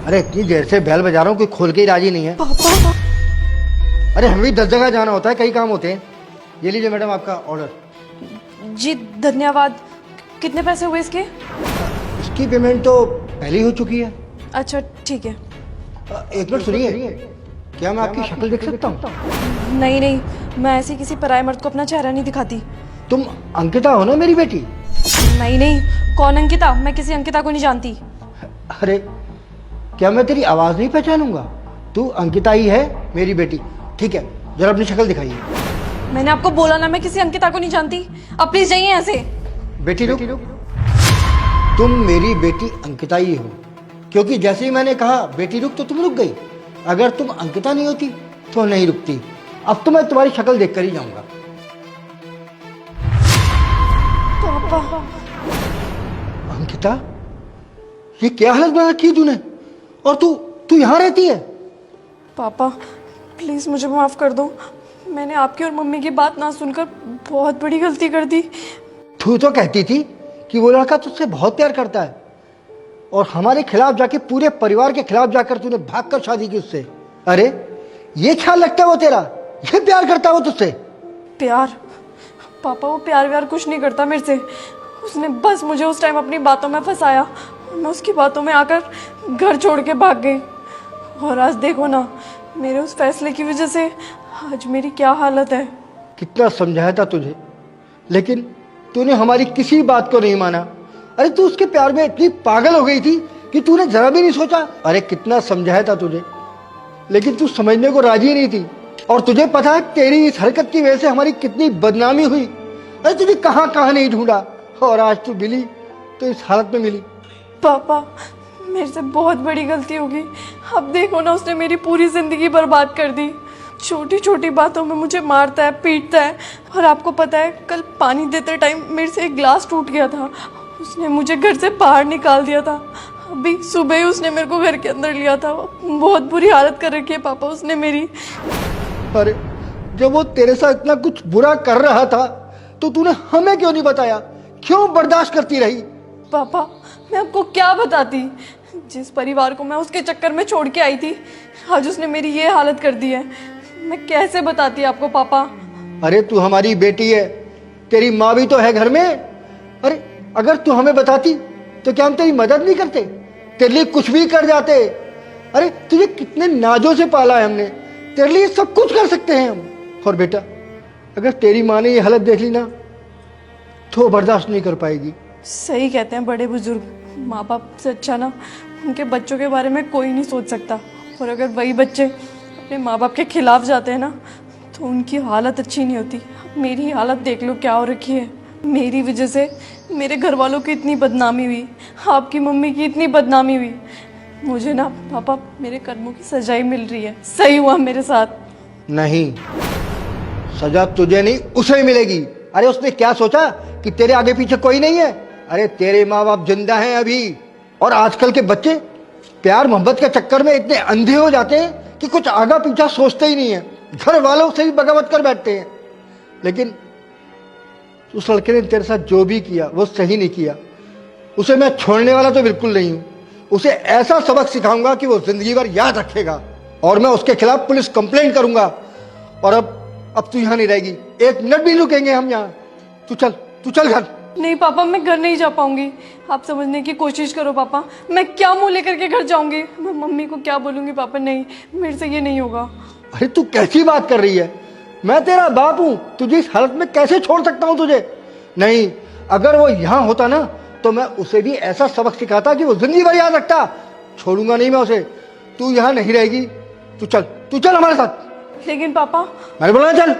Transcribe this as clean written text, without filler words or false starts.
अरे इतनी देर से बेल बजा रहा हूँ, कोई खोल के ही राजी नहीं है। पापा। अरे हमें भी 10 जगह जाना होता है, कई काम होते हैं। ये लीजिए मैडम आपका ऑर्डर। जी धन्यवाद। कितने पैसे हुए इसके? इसकी पेमेंट तो पहले ही हो चुकी है। अच्छा ठीक है। एक मिनट सुनिए, क्या मैं आपकी शक्ल देख सकता हूँ? नहीं नहीं, मैं ऐसे किसी पराये मर्द को अपना चेहरा नहीं दिखाती। तुम अंकिता हो ना मेरी बेटी? नहीं नहीं, कौन अंकिता? मैं किसी अंकिता को नहीं जानती। अरे क्या मैं तेरी आवाज नहीं पहचानूंगा? तू अंकिता ही है मेरी बेटी। ठीक है, जरा अपनी शक्ल दिखाइए। मैंने आपको बोला ना, मैं किसी अंकिता को नहीं जानती। अब प्लीज जाइए यहाँ से। बेटी रुक, तुम मेरी बेटी अंकिता ही हो, क्योंकि जैसे ही मैंने कहा बेटी रुक तो तुम रुक गई। अगर तुम अंकिता नहीं होती तो नहीं रुकती। अब तो मैं तुम्हारी शक्ल देखकर ही जाऊंगा। पापा। अंकिता, ये क्या हालत बना रखी है तूने? और तू यहाँ रहती है? पापा प्लीज मुझे माफ कर दो। मैंने आपकी और मम्मी की बात ना सुनकर बहुत बड़ी गलती कर दी। तू तो कहती थी कि वो लड़का तुझसे बहुत प्यार करता है, और हमारे खिलाफ जाके, पूरे परिवार के खिलाफ जाकर तूने भागकर शादी की उससे। अरे ये ख्याल रखता है वो तेरा? ये प्यार करता है वो तुझसे? प्यार? पापा वो प्यार व्यार कुछ नहीं करता मेरे से। उसने बस मुझे उस टाइम अपनी बातों में फंसाया। मैं उसकी बातों में आकर घर छोड़ के भाग गई। और आज देखो ना, मेरे उस फैसले की वजह से आज मेरी क्या हालत है। कितना समझाया था तुझे, लेकिन तूने हमारी किसी बात को नहीं माना। अरे तू उसके प्यार में इतनी पागल हो गई थी कि तूने जरा भी नहीं सोचा। अरे कितना समझाया था तुझे, लेकिन तू समझने को राजी नहीं थी। और तुझे पता है तेरी इस हरकत की वजह से हमारी कितनी बदनामी हुई। अरे तुझे कहाँ कहाँ नहीं ढूंढा, और आज तू मिली तो इस हालत में मिली। पापा मेरे से बहुत बड़ी गलती होगी। अब देखो ना, उसने मेरी पूरी जिंदगी बर्बाद कर दी। छोटी छोटी बातों में मुझे मारता है, पीटता है। और आपको पता है, कल पानी देते टाइम मेरे से एक ग्लास टूट गया था। उसने मुझे घर से बाहर निकाल दिया था। अभी सुबह ही उसने मेरे को घर के अंदर लिया था। बहुत बुरी हालत कर रखी है पापा उसने मेरी। अरे जब वो तेरे साथ इतना कुछ बुरा कर रहा था तो तूने हमें क्यों नहीं बताया? क्यों बर्दाश्त करती रही? पापा मैं आपको क्या बताती? जिस परिवार को मैं उसके चक्कर में छोड़ के आई थी, आज उसने मेरी ये हालत कर दी है। मैं कैसे बताती आपको पापा? अरे तू हमारी बेटी है, तेरी माँ भी तो है घर में। अरे अगर तू हमें बताती तो क्या हम तेरी मदद नहीं करते? तेरे लिए कुछ भी कर जाते। अरे तुझे कितने नाजों से पाला है हमने, तेरे लिए सब कुछ कर सकते हैं हम। और बेटा, अगर तेरी माँ ने ये हालत देख ली ना तो बर्दाश्त नहीं कर पाएगी। सही कहते हैं बड़े बुजुर्ग, माँ बाप से अच्छा ना उनके बच्चों के बारे में कोई नहीं सोच सकता। और अगर वही बच्चे अपने माँ बाप के खिलाफ जाते हैं ना तो उनकी हालत अच्छी नहीं होती। मेरी हालत देख लो क्या हो रखी है। मेरी वजह से मेरे घर वालों की इतनी बदनामी हुई, आपकी मम्मी की इतनी बदनामी हुई। मुझे ना पापा मेरे कर्मों की सजाई मिल रही है। सही हुआ मेरे साथ। नहीं, सजा तुझे नहीं उसे मिलेगी। अरे उसने क्या सोचा कि तेरे आगे पीछे कोई नहीं है? अरे तेरे माँ बाप जिंदा हैं अभी। और आजकल के बच्चे प्यार मोहब्बत के चक्कर में इतने अंधे हो जाते हैं कि कुछ आगा पीछा सोचते ही नहीं है। घर वालों से भी बगावत कर बैठते हैं। लेकिन उस लड़के ने तेरे साथ जो भी किया वो सही नहीं किया। उसे मैं छोड़ने वाला तो बिल्कुल नहीं हूं। उसे ऐसा सबक सिखाऊंगा कि वो जिंदगी भर याद रखेगा। और मैं उसके खिलाफ पुलिस कंप्लेंट करूंगा। और अब तू यहाँ नहीं रहेगी, एक मिनट भी रुकेंगे हम यहाँ। तू चल घर। नहीं पापा, मैं घर नहीं जा पाऊंगी। आप समझने की कोशिश करो पापा। मैं क्या मुंह लेकर के घर जाऊंगी? मैं मम्मी को क्या बोलूंगी? पापा नहीं, मेरे से ये नहीं होगा। अरे तू कैसी बात कर रही है? मैं तेरा बाप हूं, तुझे इस हालत में कैसे छोड़ सकता हूं तुझे? नहीं, अगर वो यहाँ होता ना तो मैं उसे भी ऐसा सबक सिखाता कि वो जिंदगी भर याद रखता। छोड़ूंगा नहीं मैं उसे। तू यहाँ नहीं रहेगी, तू चल हमारे साथ। लेकिन पापा। मैंने बोला चल।